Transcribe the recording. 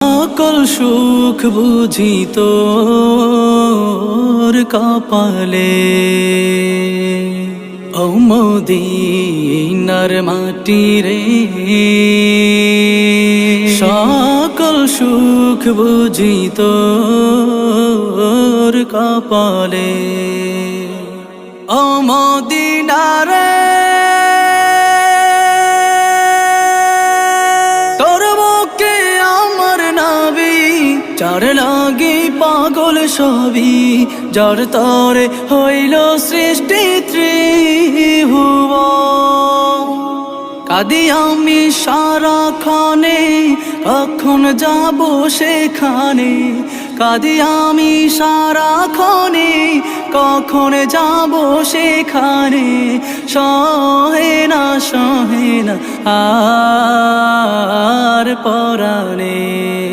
সকল সুখ বুঝি তোর কপালে। ও মদিনার মাটি রে, সকল সুখ বুঝি তোর কপালে। ও মদিনা রে, তোর বুকে আমার নাবি, যার লাগি পাগল সবই, যার তরে হইল সৃষ্টি ত্রিভুবন। কাঁদি আমি সারাক্ষণে, কখন যাব সেখানে। কাঁদি আমি সারাক্ষণে, কখন যাব সেখানে। সহে না আর পরাণে।